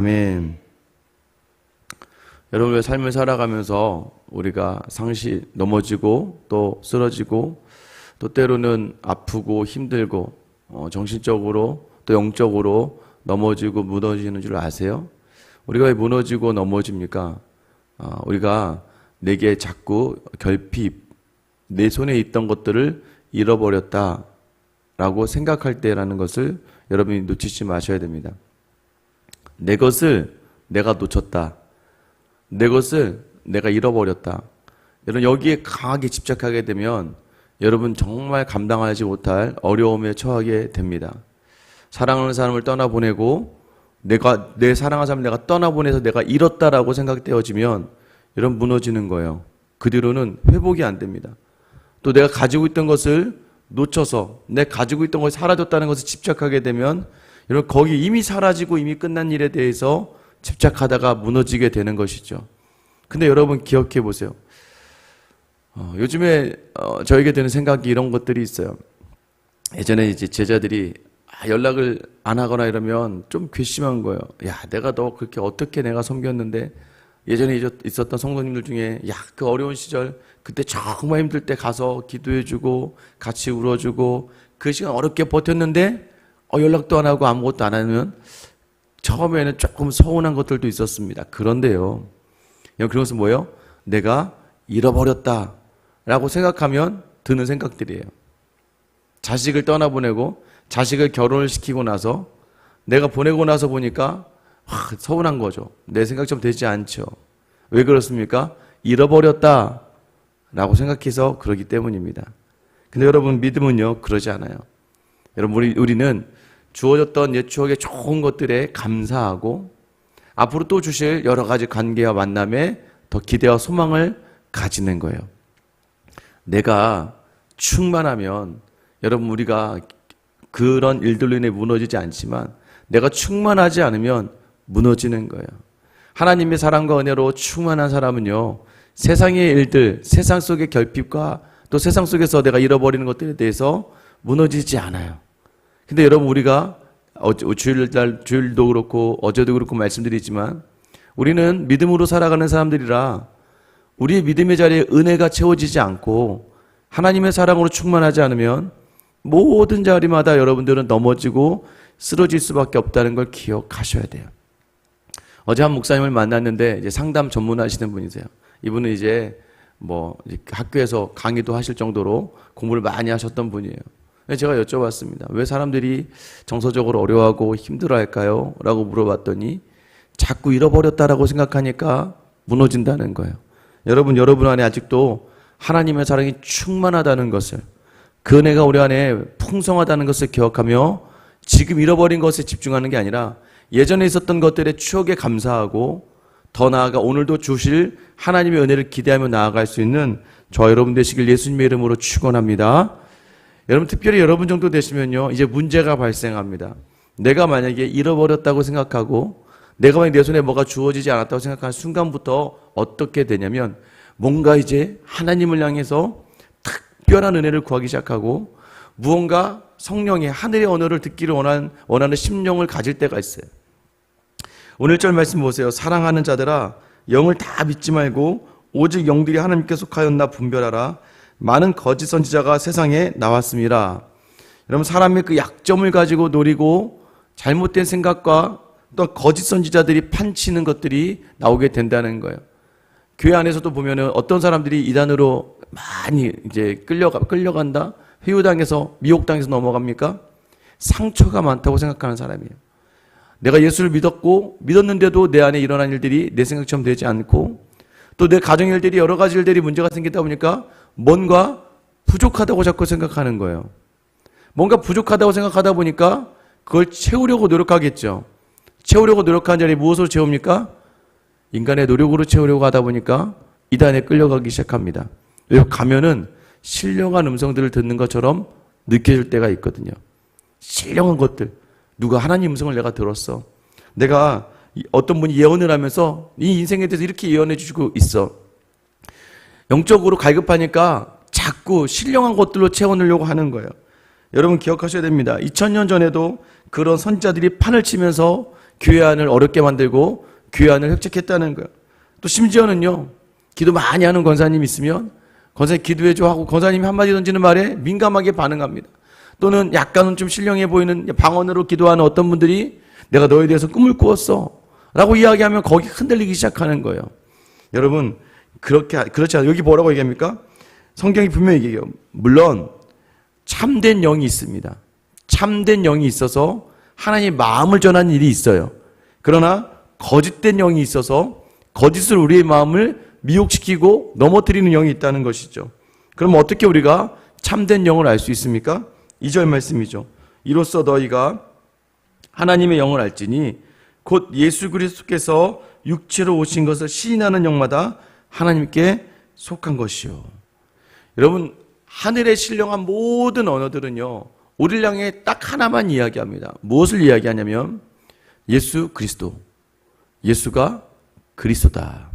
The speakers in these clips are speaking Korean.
아멘. 여러분의 삶을 살아가면서 우리가 상시 넘어지고 또 쓰러지고 또 때로는 아프고 힘들고 정신적으로 또 영적으로 넘어지고 무너지는 줄 아세요? 우리가 왜 무너지고 넘어집니까? 우리가 내게 자꾸 결핍, 내 손에 있던 것들을 잃어버렸다 라고 생각할 때라는 것을 여러분이 놓치지 마셔야 됩니다. 내 것을 내가 놓쳤다. 내 것을 내가 잃어버렸다. 여러분 여기에 강하게 집착하게 되면 여러분 정말 감당하지 못할 어려움에 처하게 됩니다. 사랑하는 사람을 떠나보내고 내 사랑하는 사람을 내가 떠나보내서 내가 잃었다라고 생각되어지면 여러분 무너지는 거예요. 그 뒤로는 회복이 안 됩니다. 또 내가 가지고 있던 것을 놓쳐서 내 가지고 있던 것이 사라졌다는 것을 집착하게 되면 여러분 거기 이미 사라지고 이미 끝난 일에 대해서 집착하다가 무너지게 되는 것이죠. 근데 여러분 기억해 보세요. 요즘에 저에게 드는 생각이 이런 것들이 있어요. 예전에 이제 제자들이 연락을 안 하거나 이러면 좀 괘씸한 거예요. 야, 내가 너 그렇게 어떻게 내가 섬겼는데 예전에 있었던 성도님들 중에 야, 그 어려운 시절 그때 정말 힘들 때 가서 기도해주고 같이 울어주고 그 시간 어렵게 버텼는데 연락도 안 하고 아무것도 안 하면 처음에는 조금 서운한 것들도 있었습니다. 그런데요, 그것은 뭐예요? 내가 잃어버렸다 라고 생각하면 드는 생각들이에요. 자식을 떠나보내고 자식을 결혼을 시키고 나서 내가 보내고 나서 보니까 서운한 거죠. 내 생각처럼 되지 않죠. 왜 그렇습니까? 잃어버렸다 라고 생각해서 그러기 때문입니다. 근데 여러분 믿음은요 그러지 않아요. 여러분 우리는 주어졌던 옛 추억의 좋은 것들에 감사하고 앞으로 또 주실 여러 가지 관계와 만남에 더 기대와 소망을 가지는 거예요. 내가 충만하면 여러분 우리가 그런 일들로 인해 무너지지 않지만 내가 충만하지 않으면 무너지는 거예요. 하나님의 사랑과 은혜로 충만한 사람은요 세상의 일들, 세상 속의 결핍과 또 세상 속에서 내가 잃어버리는 것들에 대해서 무너지지 않아요. 근데 여러분 우리가 주일도 그렇고 어제도 그렇고 말씀드리지만 우리는 믿음으로 살아가는 사람들이라 우리의 믿음의 자리에 은혜가 채워지지 않고 하나님의 사랑으로 충만하지 않으면 모든 자리마다 여러분들은 넘어지고 쓰러질 수밖에 없다는 걸 기억하셔야 돼요. 어제 한 목사님을 만났는데 이제 상담 전문하시는 분이세요. 이분은 이제 학교에서 강의도 하실 정도로 공부를 많이 하셨던 분이에요. 제가 여쭤봤습니다. 왜 사람들이 정서적으로 어려워하고 힘들어할까요? 라고 물어봤더니 자꾸 잃어버렸다라고 생각하니까 무너진다는 거예요. 여러분 안에 아직도 하나님의 사랑이 충만하다는 것을, 그 은혜가 우리 안에 풍성하다는 것을 기억하며 지금 잃어버린 것에 집중하는 게 아니라 예전에 있었던 것들의 추억에 감사하고 더 나아가 오늘도 주실 하나님의 은혜를 기대하며 나아갈 수 있는 저와 여러분 되시길 예수님의 이름으로 축원합니다. 여러분 특별히 여러분 정도 되시면요 이제 문제가 발생합니다. 내가 만약에 잃어버렸다고 생각하고 내가 만약에 내 손에 뭐가 주어지지 않았다고 생각하는 순간부터 어떻게 되냐면 뭔가 이제 하나님을 향해서 특별한 은혜를 구하기 시작하고 무언가 성령의 하늘의 언어를 듣기를 원하는 심령을 가질 때가 있어요. 오늘 절 말씀 보세요. 사랑하는 자들아 영을 다 믿지 말고 오직 영들이 하나님께 속하였나 분별하라. 많은 거짓 선지자가 세상에 나왔습니다. 여러분 사람의 그 약점을 가지고 노리고 잘못된 생각과 또 거짓 선지자들이 판치는 것들이 나오게 된다는 거예요. 교회 안에서도 보면은 어떤 사람들이 이단으로 많이 이제 끌려간다? 회유당해서 미혹당해서 넘어갑니까? 상처가 많다고 생각하는 사람이에요. 내가 예수를 믿었는데도 내 안에 일어난 일들이 내 생각처럼 되지 않고 또 내 가정 일들이 여러 가지 일들이 문제가 생기다 보니까 뭔가 부족하다고 자꾸 생각하는 거예요. 뭔가 부족하다고 생각하다 보니까 그걸 채우려고 노력하겠죠. 채우려고 노력하는 자리에 무엇으로 채웁니까? 인간의 노력으로 채우려고 하다 보니까 이단에 끌려가기 시작합니다. 여기 가면은 신령한 음성들을 듣는 것처럼 느껴질 때가 있거든요. 신령한 것들. 누가 하나님 음성을 내가 들었어. 내가 어떤 분이 예언을 하면서 이 인생에 대해서 이렇게 예언해 주시고 있어. 영적으로 갈급하니까 자꾸 신령한 것들로 채워넣으려고 하는 거예요. 여러분 기억하셔야 됩니다. 2000년 전에도 그런 선지자들이 판을 치면서 교회 안을 어렵게 만들고 교회 안을 획책했다는 거예요. 또 심지어는요, 기도 많이 하는 권사님 있으면 권사님 기도해줘 하고 권사님이 한마디 던지는 말에 민감하게 반응합니다. 또는 약간은 좀 신령해 보이는 방언으로 기도하는 어떤 분들이 내가 너에 대해서 꿈을 꾸었어 라고 이야기하면 거기 흔들리기 시작하는 거예요. 여러분, 그렇지 않아요. 여기 뭐라고 얘기합니까? 성경이 분명히 얘기해요. 물론 참된 영이 있습니다. 참된 영이 있어서 하나님의 마음을 전하는 일이 있어요. 그러나 거짓된 영이 있어서 거짓을 우리의 마음을 미혹시키고 넘어뜨리는 영이 있다는 것이죠. 그럼 어떻게 우리가 참된 영을 알 수 있습니까? 2절 말씀이죠. 이로써 너희가 하나님의 영을 알지니 곧 예수 그리스도께서 육체로 오신 것을 시인하는 영마다 하나님께 속한 것이요. 여러분, 하늘에 신령한 모든 언어들은요, 우리를 향해 딱 하나만 이야기합니다. 무엇을 이야기하냐면 예수 그리스도, 예수가 그리스도다.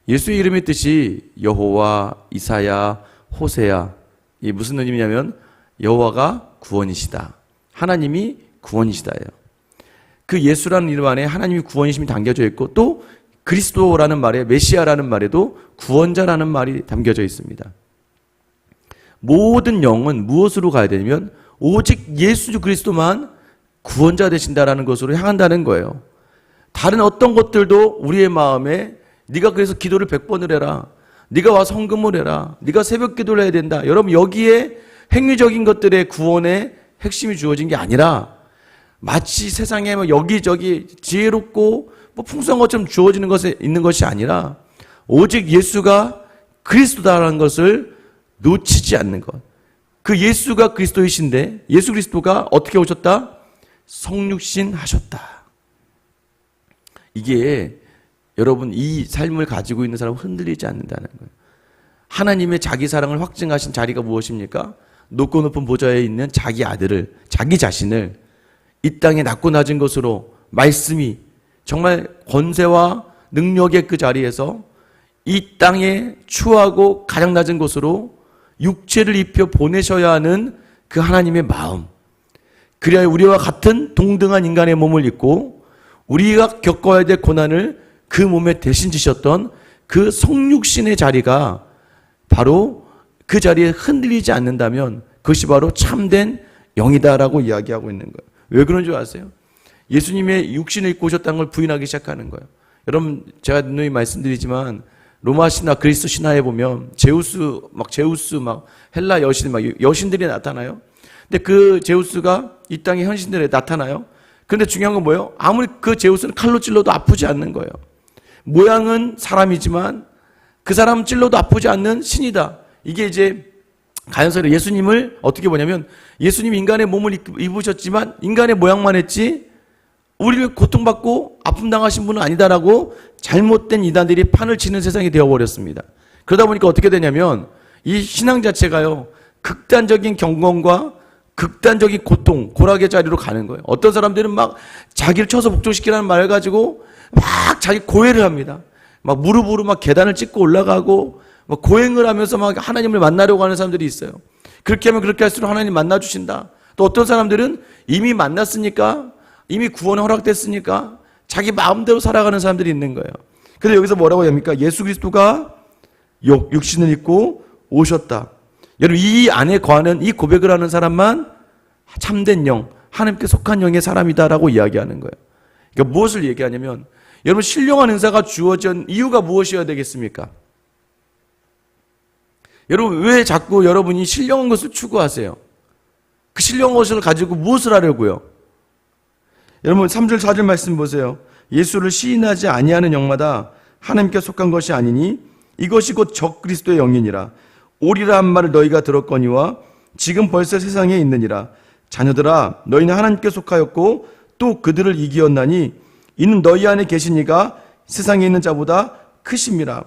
예수의 이름의 뜻이 여호와, 이사야, 호세야. 이게 무슨 의미냐면 여호와가 구원이시다, 하나님이 구원이시다예요. 그 예수라는 이름 안에 하나님이 구원이심이 담겨져 있고 또 그리스도라는 말에, 메시아라는 말에도 구원자라는 말이 담겨져 있습니다. 모든 영은 무엇으로 가야 되냐면 오직 예수 그리스도만 구원자 되신다라는 것으로 향한다는 거예요. 다른 어떤 것들도 우리의 마음에 네가 그래서 기도를 100번을 해라, 네가 와서 헌금을 해라, 네가 새벽 기도를 해야 된다. 여러분, 여기에 행위적인 것들의 구원의 핵심이 주어진 게 아니라 마치 세상에 여기저기 지혜롭고 풍성한 것처럼 주어지는 것에 있는 것이 아니라 오직 예수가 그리스도다라는 것을 놓치지 않는 것. 그 예수가 그리스도이신데 예수 그리스도가 어떻게 오셨다? 성육신 하셨다. 이게 여러분, 이 삶을 가지고 있는 사람은 흔들리지 않는다는 거예요. 하나님의 자기 사랑을 확증하신 자리가 무엇입니까? 높고 높은 보좌에 있는 자기 아들을, 자기 자신을 이 땅에 낮고 낮은 것으로 말씀이 정말 권세와 능력의 그 자리에서 이 땅에 추하고 가장 낮은 곳으로 육체를 입혀 보내셔야 하는 그 하나님의 마음, 그래야 우리와 같은 동등한 인간의 몸을 입고 우리가 겪어야 될 고난을 그 몸에 대신 지셨던 그 성육신의 자리가 바로 그 자리에 흔들리지 않는다면 그것이 바로 참된 영이다라고 이야기하고 있는 거예요. 왜 그런 줄 아세요? 예수님의 육신을 입고 오셨다는 걸 부인하기 시작하는 거예요. 여러분, 제가 누누이 말씀드리지만 로마 신화, 그리스 신화에 보면 제우스 헬라 여신들이 나타나요. 근데 그 제우스가 이 땅의 현신들에 나타나요. 근데 중요한 건 뭐예요? 아무리 그 제우스는 칼로 찔러도 아프지 않는 거예요. 모양은 사람이지만 그 사람 찔러도 아프지 않는 신이다. 이게 이제 가연설에 예수님을 어떻게 보냐면 예수님이 인간의 몸을 입으셨지만 인간의 모양만 했지 우리를 고통받고 아픔 당하신 분은 아니다라고 잘못된 이단들이 판을 치는 세상이 되어버렸습니다. 그러다 보니까 어떻게 되냐면 이 신앙 자체가요, 극단적인 경건과 극단적인 고통, 고락의 자리로 가는 거예요. 어떤 사람들은 막 자기를 쳐서 복종시키라는 말을 가지고 막 자기 고해를 합니다. 막 무릎으로 막 계단을 찍고 올라가고 막 고행을 하면서 막 하나님을 만나려고 하는 사람들이 있어요. 그렇게 하면 그렇게 할수록 하나님 만나주신다. 또 어떤 사람들은 이미 만났으니까, 이미 구원 허락됐으니까 자기 마음대로 살아가는 사람들이 있는 거예요. 그래서 여기서 뭐라고 합니까? 예수 그리스도가 육신을 입고 오셨다. 여러분, 이 안에 거하는, 이 고백을 하는 사람만 참된 영, 하나님께 속한 영의 사람이다라고 이야기하는 거예요. 그러니까 무엇을 얘기하냐면, 여러분, 신령한 은사가 주어진 이유가 무엇이어야 되겠습니까? 여러분, 왜 자꾸 여러분이 신령한 것을 추구하세요? 그 신령한 것을 가지고 무엇을 하려고요? 여러분, 3절 4절 말씀 보세요. 예수를 시인하지 아니하는 영마다 하나님께 속한 것이 아니니 이것이 곧 적그리스도의 영이니라. 오리라 한 말을 너희가 들었거니와 지금 벌써 세상에 있느니라. 자녀들아, 너희는 하나님께 속하였고 또 그들을 이기었나니 이는 너희 안에 계신 이가 세상에 있는 자보다 크심이라.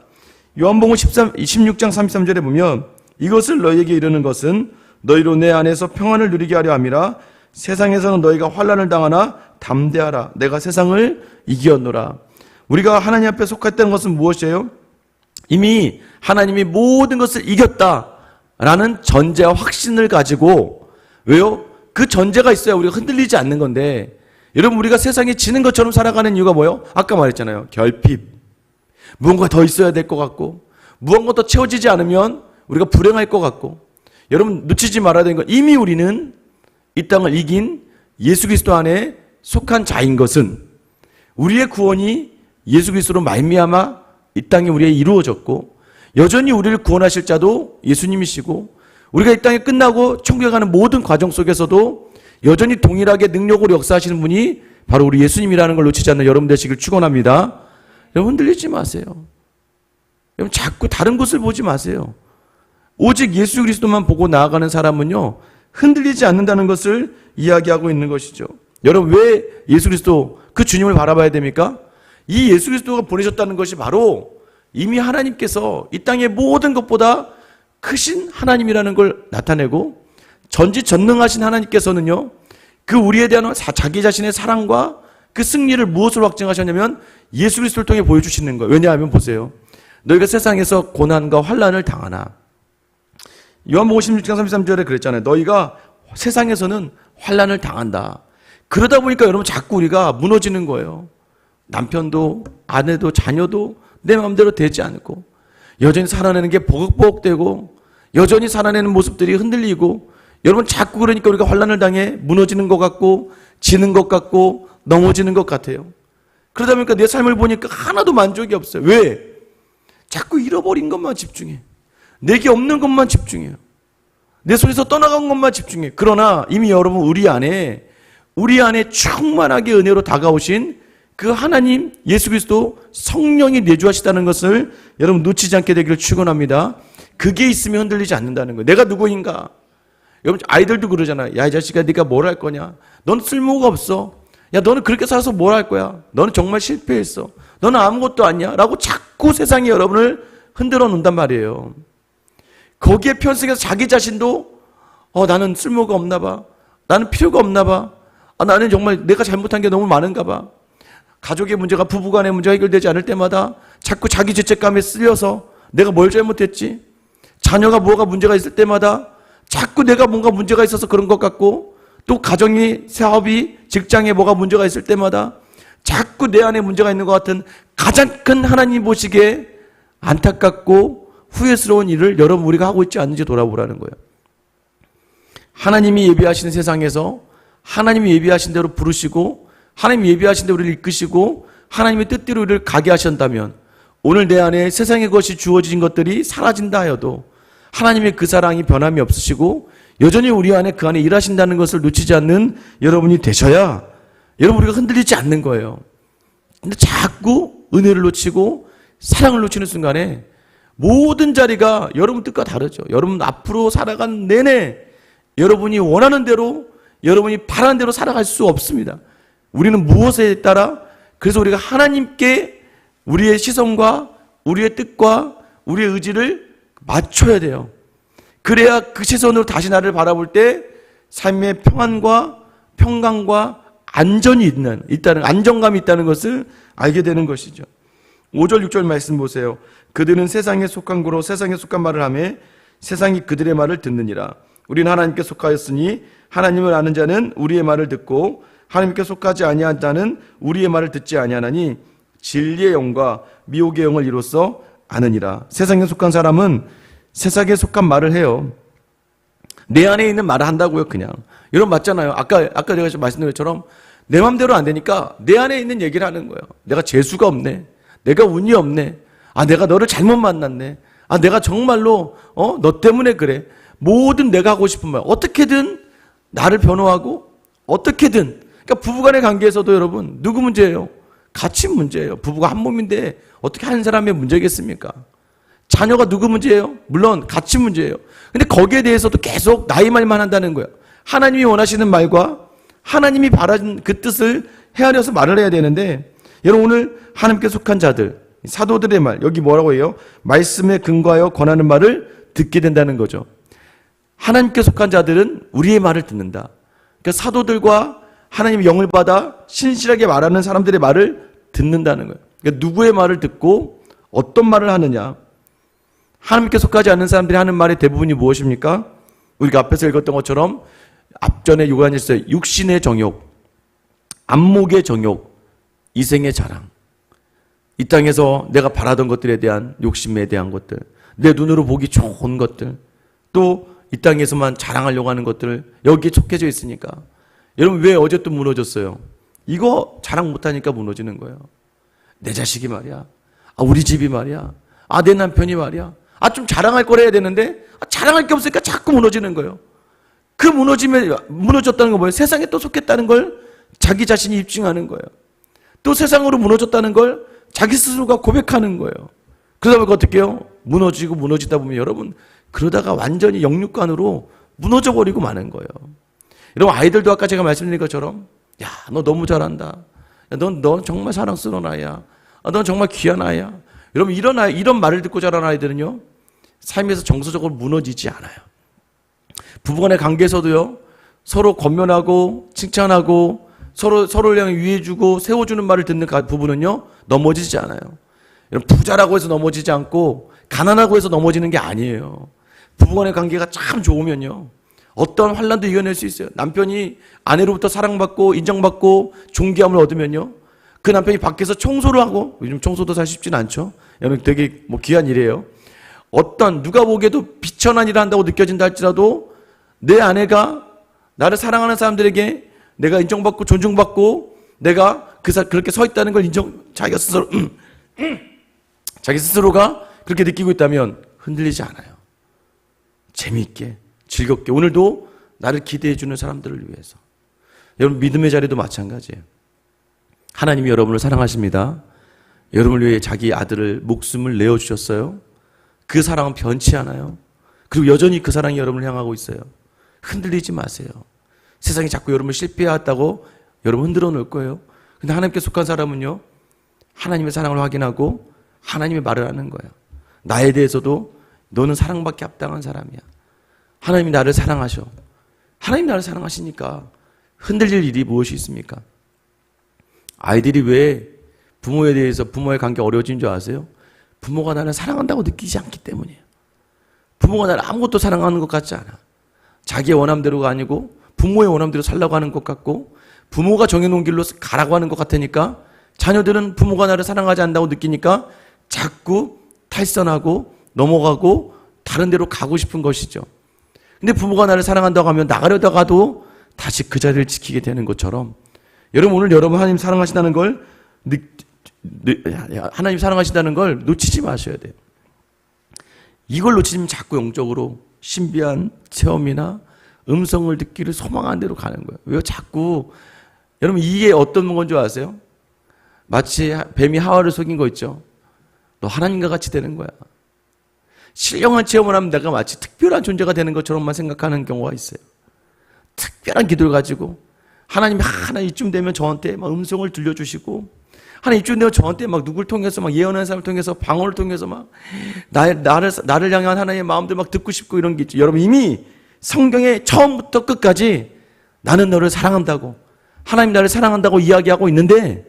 요한복음 16장 33절에 보면 이것을 너희에게 이르는 것은 너희로 내 안에서 평안을 누리게 하려 함이라. 세상에서는 너희가 환난을 당하나 담대하라. 내가 세상을 이기었노라. 우리가 하나님 앞에 속했다는 것은 무엇이에요? 이미 하나님이 모든 것을 이겼다라는 전제와 확신을 가지고, 왜요? 그 전제가 있어야 우리가 흔들리지 않는 건데, 여러분, 우리가 세상에 지는 것처럼 살아가는 이유가 뭐예요? 아까 말했잖아요. 결핍. 무언가 더 있어야 될 것 같고, 무언가 더 채워지지 않으면 우리가 불행할 것 같고. 여러분, 놓치지 말아야 되는 건, 이미 우리는 이 땅을 이긴 예수 그리스도 안에 속한 자인 것은, 우리의 구원이 예수 그리스도로 말미암아 이 땅에 우리에 이루어졌고, 여전히 우리를 구원하실 자도 예수님이시고, 우리가 이 땅에 끝나고 천국에 가는 모든 과정 속에서도 여전히 동일하게 능력으로 역사하시는 분이 바로 우리 예수님이라는 걸 놓치지 않는 여러분 되시길 축원합니다. 여러분, 흔들리지 마세요. 여러분, 자꾸 다른 것을 보지 마세요. 오직 예수 그리스도만 보고 나아가는 사람은요, 흔들리지 않는다는 것을 이야기하고 있는 것이죠. 여러분, 왜 예수 그리스도, 그 주님을 바라봐야 됩니까? 이 예수 그리스도가 보내셨다는 것이 바로 이미 하나님께서 이 땅의 모든 것보다 크신 하나님이라는 걸 나타내고, 전지전능하신 하나님께서는요, 그 우리에 대한 자기 자신의 사랑과 그 승리를 무엇으로 확증하셨냐면 예수 그리스도를 통해 보여주시는 거예요. 왜냐하면 보세요. 너희가 세상에서 고난과 환난을 당하나. 요한복음 16장 33절에 그랬잖아요. 너희가 세상에서는 환난을 당한다. 그러다 보니까 여러분, 자꾸 우리가 무너지는 거예요. 남편도 아내도 자녀도 내 마음대로 되지 않고, 여전히 살아내는 게 버벅버벅되고, 여전히 살아내는 모습들이 흔들리고, 여러분, 자꾸 그러니까 우리가 환난을 당해 무너지는 것 같고, 지는 것 같고, 넘어지는 것 같아요. 그러다 보니까 내 삶을 보니까 하나도 만족이 없어요. 왜? 자꾸 잃어버린 것만 집중해. 내게 없는 것만 집중해요. 내 손에서 떠나간 것만 집중해. 그러나 이미 여러분, 우리 안에 충만하게 은혜로 다가오신 그 하나님 예수 그리스도 성령이 내주하시다는 것을 여러분 놓치지 않게 되기를 축원합니다. 그게 있으면 흔들리지 않는다는 거예요. 내가 누구인가? 여러분, 아이들도 그러잖아요. 야, 이 자식아, 네가 뭘 할 거냐? 너는 쓸모가 없어. 야, 너는 그렇게 살아서 뭘 할 거야? 너는 정말 실패했어. 너는 아무것도 아니야. 라고 자꾸 세상이 여러분을 흔들어 놓는단 말이에요. 거기에 편승해서 자기 자신도 나는 쓸모가 없나 봐. 나는 필요가 없나 봐. 나는 정말 내가 잘못한 게 너무 많은가 봐. 가족의 문제가, 부부간의 문제가 해결되지 않을 때마다 자꾸 자기 죄책감에 쓸려서 내가 뭘 잘못했지? 자녀가 뭐가 문제가 있을 때마다 자꾸 내가 뭔가 문제가 있어서 그런 것 같고, 또 가정이, 사업이, 직장에 뭐가 문제가 있을 때마다 자꾸 내 안에 문제가 있는 것 같은 가장 큰 하나님 보시기에 안타깝고 후회스러운 일을 여러분, 우리가 하고 있지 않는지 돌아보라는 거예요. 하나님이 예비하시는 세상에서 하나님이 예비하신 대로 부르시고, 하나님이 예비하신 대로 우리를 이끄시고, 하나님의 뜻대로 우리를 가게 하신다면, 오늘 내 안에 세상의 것이 주어진 것들이 사라진다 하여도 하나님의 그 사랑이 변함이 없으시고 여전히 우리 안에 그 안에 일하신다는 것을 놓치지 않는 여러분이 되셔야 여러분, 우리가 흔들리지 않는 거예요. 근데 자꾸 은혜를 놓치고 사랑을 놓치는 순간에 모든 자리가 여러분 뜻과 다르죠. 여러분 앞으로 살아간 내내 여러분이 원하는 대로, 여러분이 바라는 대로 살아갈 수 없습니다. 우리는 무엇에 따라, 그래서 우리가 하나님께 우리의 시선과 우리의 뜻과 우리의 의지를 맞춰야 돼요. 그래야 그 시선으로 다시 나를 바라볼 때 삶의 평안과 평강과 안전이 있다는, 안정감이 있다는 것을 알게 되는 것이죠. 5절 6절 말씀 보세요. 그들은 세상에 속한 고로 세상에 속한 말을 하며 세상이 그들의 말을 듣느니라. 우리는 하나님께 속하였으니 하나님을 아는 자는 우리의 말을 듣고 하나님께 속하지 아니한 자는 우리의 말을 듣지 아니하나니 진리의 영과 미혹의 영을 이로써 아느니라. 세상에 속한 사람은 세상에 속한 말을 해요. 내 안에 있는 말을 한다고요, 그냥. 여러분 맞잖아요. 아까 제가 말씀드린 것처럼 내 마음대로 안 되니까 내 안에 있는 얘기를 하는 거예요. 내가 재수가 없네. 내가 운이 없네. 내가 너를 잘못 만났네. 내가 정말로 너 때문에 그래. 모든 내가 하고 싶은 말, 어떻게든 나를 변호하고 어떻게든. 그러니까 부부간의 관계에서도 여러분 누구 문제예요? 같이 문제예요. 부부가 한 몸인데 어떻게 한 사람의 문제겠습니까? 자녀가 누구 문제예요? 물론 같이 문제예요. 근데 거기에 대해서도 계속 나의 말만 한다는 거예요. 하나님이 원하시는 말과 하나님이 바라는 그 뜻을 헤아려서 말을 해야 되는데, 여러분 오늘 하나님께 속한 자들, 사도들의 말, 여기 뭐라고 해요? 말씀에 근거하여 권하는 말을 듣게 된다는 거죠. 하나님께 속한 자들은 우리의 말을 듣는다. 그러니까 사도들과 하나님의 영을 받아 신실하게 말하는 사람들의 말을 듣는다는 거예요. 그러니까 누구의 말을 듣고 어떤 말을 하느냐. 하나님께 속하지 않는 사람들이 하는 말의 대부분이 무엇입니까? 우리가 앞에서 읽었던 것처럼 앞전에 요한일서에 육신의 정욕, 안목의 정욕, 이생의 자랑, 이 땅에서 내가 바라던 것들에 대한 욕심에 대한 것들, 내 눈으로 보기 좋은 것들, 또 이 땅에서만 자랑하려고 하는 것들, 여기에 촉해져 있으니까. 여러분, 왜 어제 또 무너졌어요? 이거 자랑 못하니까 무너지는 거예요. 내 자식이 말이야, 우리 집이 말이야, 내 남편이 말이야, 좀 자랑할 걸 해야 되는데 자랑할 게 없으니까 자꾸 무너지는 거예요. 그 무너졌다는 거 뭐예요? 세상에 또 속했다는 걸 자기 자신이 입증하는 거예요. 또 세상으로 무너졌다는 걸 자기 스스로가 고백하는 거예요. 그러다 보니까 어떻게 해요? 무너지다 보면 여러분, 그러다가 완전히 역육관으로 무너져 버리고 마는 거예요. 여러분, 아이들도 아까 제가 말씀드린 것처럼, 야, 너 너무 잘한다. 야, 넌 정말 사랑스러운 아이야. 넌 정말 귀한 아이야. 여러분, 이런 말을 듣고 자란 아이들은요, 삶에서 정서적으로 무너지지 않아요. 부부간의 관계에서도요, 서로 권면하고 칭찬하고 서로를 향해 위해주고 세워주는 말을 듣는 부부는요, 넘어지지 않아요. 여러분, 부자라고 해서 넘어지지 않고 가난하고 해서 넘어지는 게 아니에요. 부부간의 관계가 참 좋으면요, 어떤 환난도 이겨낼 수 있어요. 남편이 아내로부터 사랑받고 인정받고 존귀함을 얻으면요, 그 남편이 밖에서 청소를 하고, 요즘 청소도 사실 쉽지는 않죠. 여러분, 되게 귀한 일이에요. 누가 보기에도 비천한 일을 한다고 느껴진다 할지라도 내 아내가 나를 사랑하는 사람들에게 내가 인정받고 존중받고 내가 그렇게 서 있다는 걸 자기 스스로가 그렇게 느끼고 있다면 흔들리지 않아요. 재미있게, 즐겁게, 오늘도 나를 기대해주는 사람들을 위해서. 여러분, 믿음의 자리도 마찬가지예요. 하나님이 여러분을 사랑하십니다. 여러분을 위해 자기 아들을 목숨을 내어주셨어요. 그 사랑은 변치 않아요. 그리고 여전히 그 사랑이 여러분을 향하고 있어요. 흔들리지 마세요. 세상이 자꾸 여러분을 실패했다고 여러분 흔들어 놓을 거예요. 근데 하나님께 속한 사람은요, 하나님의 사랑을 확인하고 하나님의 말을 하는 거예요. 나에 대해서도 너는 사랑받기 합당한 사람이야. 하나님이 나를 사랑하셔. 하나님 나를 사랑하시니까 흔들릴 일이 무엇이 있습니까? 아이들이 왜 부모에 대해서 부모의 관계 어려워진 줄 아세요? 부모가 나를 사랑한다고 느끼지 않기 때문이에요. 부모가 나를 아무것도 사랑하는 것 같지 않아. 자기의 원함대로가 아니고 부모의 원함대로 살라고 하는 것 같고 부모가 정해놓은 길로 가라고 하는 것 같으니까 자녀들은 부모가 나를 사랑하지 않는다고 느끼니까 자꾸 탈선하고 넘어가고 다른 데로 가고 싶은 것이죠. 근데 부모가 나를 사랑한다고 하면 나가려다가도 다시 그 자리를 지키게 되는 것처럼 여러분, 오늘 여러분 하나님 사랑하신다는 걸 하나님 사랑하신다는 걸 놓치지 마셔야 돼요. 이걸 놓치면 자꾸 영적으로 신비한 체험이나 음성을 듣기를 소망한 대로 가는 거예요. 왜요? 자꾸 여러분, 이게 어떤 건 줄 아세요? 마치 뱀이 하와를 속인 거 있죠. 너 하나님과 같이 되는 거야. 신령한 체험을 하면 내가 마치 특별한 존재가 되는 것처럼만 생각하는 경우가 있어요. 특별한 기도를 가지고 하나님이 이쯤 되면 저한테 막 음성을 들려주시고 하나님 이쯤 되면 저한테 막 누굴 통해서 막 예언하는 사람을 통해서 방언을 통해서 막 나를 향한 하나님의 마음들 막 듣고 싶고 이런 게 있죠. 여러분, 이미 성경의 처음부터 끝까지 나는 너를 사랑한다고, 하나님 나를 사랑한다고 이야기하고 있는데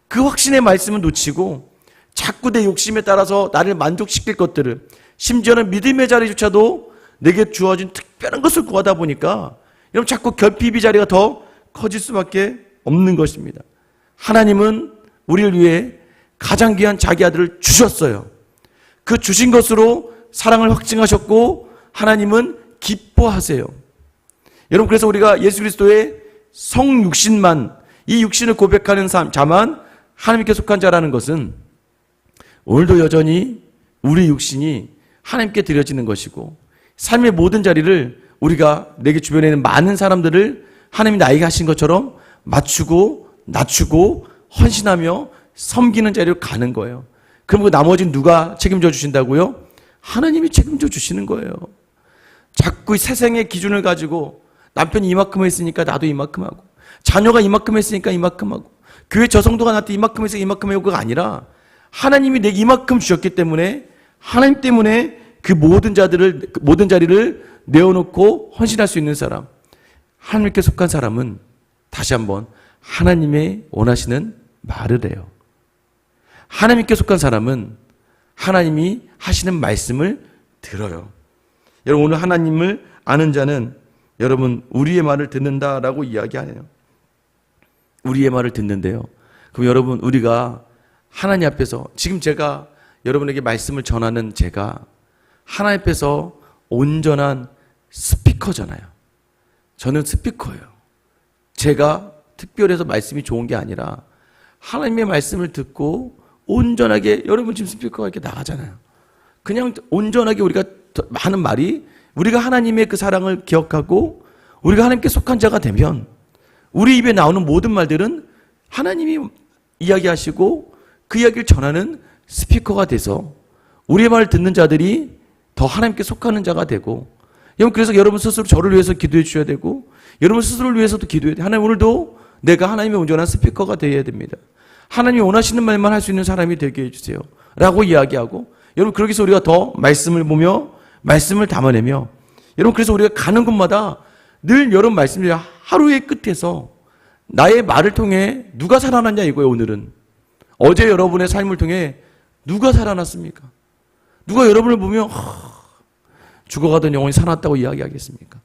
그 확신의 말씀을 놓치고 자꾸 내 욕심에 따라서 나를 만족시킬 것들을, 심지어는 믿음의 자리조차도 내게 주어진 특별한 것을 구하다 보니까 여러분, 자꾸 결핍의 자리가 더 커질 수밖에 없는 것입니다. 하나님은 우리를 위해 가장 귀한 자기 아들을 주셨어요. 그 주신 것으로 사랑을 확증하셨고 하나님은 기뻐하세요. 여러분, 그래서 우리가 예수 그리스도의 성육신만, 이 육신을 고백하는 자만 하나님께 속한 자라는 것은 오늘도 여전히 우리 육신이 하나님께 드려지는 것이고 삶의 모든 자리를 우리가 내게 주변에 있는 많은 사람들을 하나님이 나에게 하신 것처럼 맞추고 낮추고 헌신하며 섬기는 자리로 가는 거예요. 그럼 그 나머지는 누가 책임져 주신다고요? 하나님이 책임져 주시는 거예요. 자꾸 세상의 기준을 가지고 남편이 이만큼 했으니까 나도 이만큼 하고, 자녀가 이만큼 했으니까 이만큼 하고, 교회 저성도가 나한테 이만큼 해서 이만큼 하고가 아니라 하나님이 내게 이만큼 주셨기 때문에 하나님 때문에 그 모든 자리를 내어놓고 헌신할 수 있는 사람, 하나님께 속한 사람은 다시 한번 하나님의 원하시는 말을 해요. 하나님께 속한 사람은 하나님이 하시는 말씀을 들어요. 여러분, 오늘 하나님을 아는 자는 여러분 우리의 말을 듣는다라고 이야기하네요. 우리의 말을 듣는데요. 그럼 여러분, 우리가 하나님 앞에서, 지금 제가 여러분에게 말씀을 전하는 제가 하나님 앞에서 온전한 스피커잖아요. 저는 스피커예요. 제가 특별해서 말씀이 좋은 게 아니라 하나님의 말씀을 듣고 온전하게, 여러분 지금 스피커가 이렇게 나가잖아요. 그냥 온전하게 우리가 하는 말이, 우리가 하나님의 그 사랑을 기억하고 우리가 하나님께 속한 자가 되면 우리 입에 나오는 모든 말들은 하나님이 이야기하시고 그 이야기를 전하는 스피커가 돼서 우리의 말을 듣는 자들이 더 하나님께 속하는 자가 되고, 여러분 그래서 여러분 스스로 저를 위해서 기도해 주셔야 되고 여러분 스스로를 위해서도 기도해야 돼요. 하나님, 오늘도 내가 하나님의 온전한 스피커가 되어야 됩니다. 하나님이 원하시는 말만 할 수 있는 사람이 되게 해주세요 라고 이야기하고, 여러분 그러기 위해서 우리가 더 말씀을 보며 말씀을 담아내며, 여러분 그래서 우리가 가는 곳마다 늘 여러분 말씀드려, 하루의 끝에서 나의 말을 통해 누가 살아났냐 이거예요. 오늘은 어제 여러분의 삶을 통해 누가 살아났습니까? 누가 여러분을 보며 죽어가던 영혼이 살아났다고 이야기하겠습니까?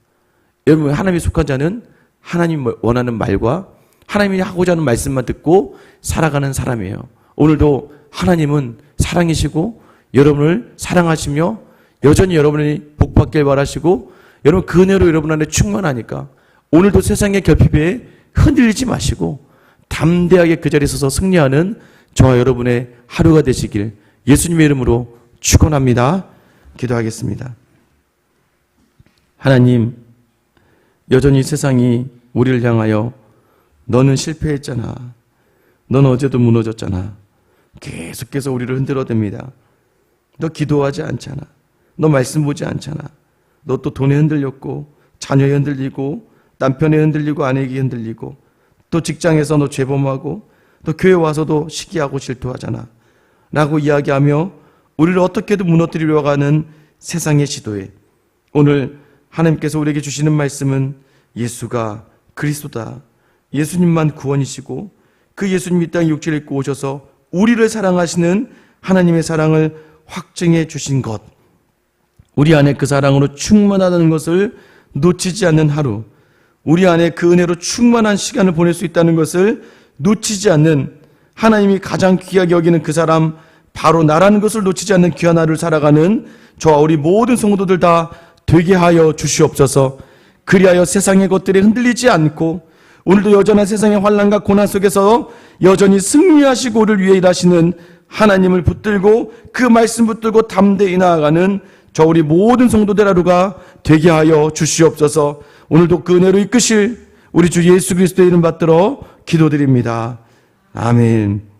여러분, 하나님이 속한 자는 하나님 원하는 말과 하나님이 하고자 하는 말씀만 듣고 살아가는 사람이에요. 오늘도 하나님은 사랑이시고 여러분을 사랑하시며 여전히 여러분이 복받길 바라시고, 여러분 그 은혜로 여러분 안에 충만하니까 오늘도 세상의 결핍에 흔들리지 마시고 담대하게 그 자리에 서서 승리하는 저와 여러분의 하루가 되시길 예수님의 이름으로 축원합니다. 기도하겠습니다. 하나님, 여전히 세상이 우리를 향하여 너는 실패했잖아, 넌 어제도 무너졌잖아, 계속해서 우리를 흔들어댑니다. 너 기도하지 않잖아, 너 말씀 보지 않잖아, 너 또 돈에 흔들렸고 자녀에 흔들리고 남편에 흔들리고 아내에게 흔들리고 또 직장에서 너 죄범하고 또 교회 와서도 시기하고 질투하잖아 라고 이야기하며 우리를 어떻게든 무너뜨리려고 하는 세상의 시도에, 오늘 하나님께서 우리에게 주시는 말씀은 예수가 그리스도다, 예수님만 구원이시고 그 예수님 이 땅에 육체를 입고 오셔서 우리를 사랑하시는 하나님의 사랑을 확증해 주신 것, 우리 안에 그 사랑으로 충만하다는 것을 놓치지 않는 하루, 우리 안에 그 은혜로 충만한 시간을 보낼 수 있다는 것을 놓치지 않는, 하나님이 가장 귀하게 여기는 그 사람 바로 나라는 것을 놓치지 않는 귀한 하루를 살아가는 저와 우리 모든 성도들 다 되게 하여 주시옵소서. 그리하여 세상의 것들에 흔들리지 않고 오늘도 여전한 세상의 환난과 고난 속에서 여전히 승리하시고 우리를 위해 일하시는 하나님을 붙들고 그 말씀 붙들고 담대히 나아가는 저 우리 모든 성도들 하루가 되게 하여 주시옵소서. 오늘도 그 은혜로 이끄실 우리 주 예수 그리스도의 이름 받들어 기도드립니다. 아멘.